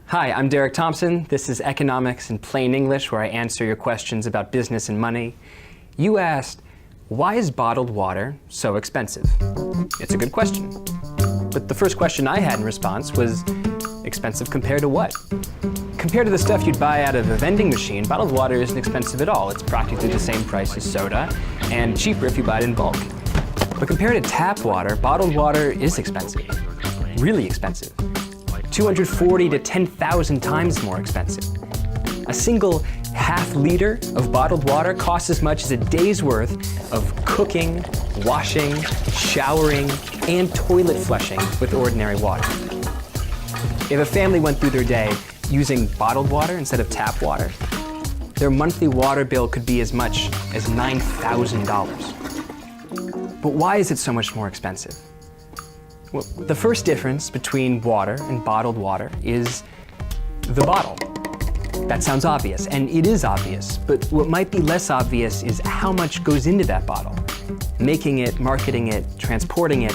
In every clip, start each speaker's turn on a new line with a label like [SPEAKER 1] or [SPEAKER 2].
[SPEAKER 1] Hi, I'm Derek Thompson. This is Economics in Plain English, where I answer your questions about business and money. You asked, why is bottled water so expensive? It's a good question. But the first question I had in response was, expensive compared to what? Compared to the stuff you'd buy out of a vending machine, bottled water isn't expensive at all. It's practically the same price as soda, and cheaper if you buy it in bulk. But compared to tap water, bottled water is expensive. Really expensive. 240 to 10,000 times more expensive. A single half liter of bottled water costs as much as a day's worth of cooking, washing, showering, and toilet flushing with ordinary water. If a family went through their day using bottled water instead of tap water, their monthly water bill could be as much as $9,000. But why is it so much more expensive? Well, the first difference between water and bottled water is the bottle. That sounds obvious, and it is obvious, but what might be less obvious is how much goes into that bottle. Making it, marketing it, transporting it.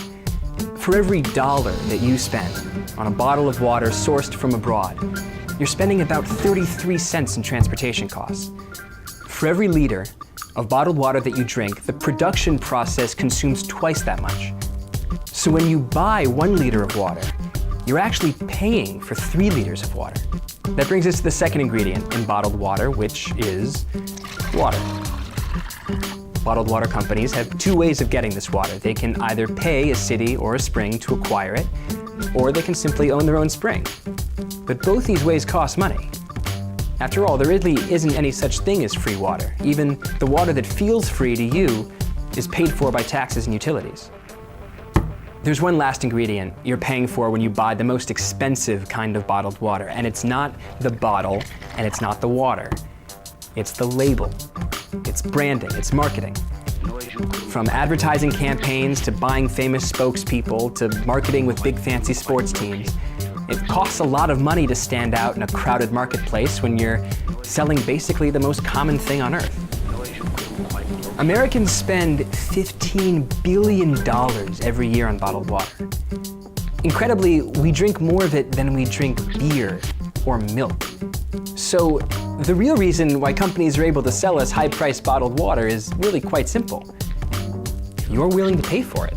[SPEAKER 1] For every dollar that you spend on a bottle of water sourced from abroad, you're spending about 33 cents in transportation costs. For every liter of bottled water that you drink, the production process consumes twice that much. So when you buy 1 liter of water, you're actually paying for 3 liters of water. That brings us to the second ingredient in bottled water, which is water. Bottled water companies have 2 ways of getting this water. They can either pay a city or a spring to acquire it, or they can simply own their own spring. But both these ways cost money. After all, there really isn't any such thing as free water. Even the water that feels free to you is paid for by taxes and utilities. There's one last ingredient you're paying for when you buy the most expensive kind of bottled water, and it's not the bottle, and it's not the water. It's the label. It's branding, it's marketing. From advertising campaigns to buying famous spokespeople to marketing with big fancy sports teams, it costs a lot of money to stand out in a crowded marketplace when you're selling basically the most common thing on earth. Americans spend $15 billion every year on bottled water. Incredibly, we drink more of it than we drink beer or milk. So the real reason why companies are able to sell us high-priced bottled water is really quite simple. You're willing to pay for it.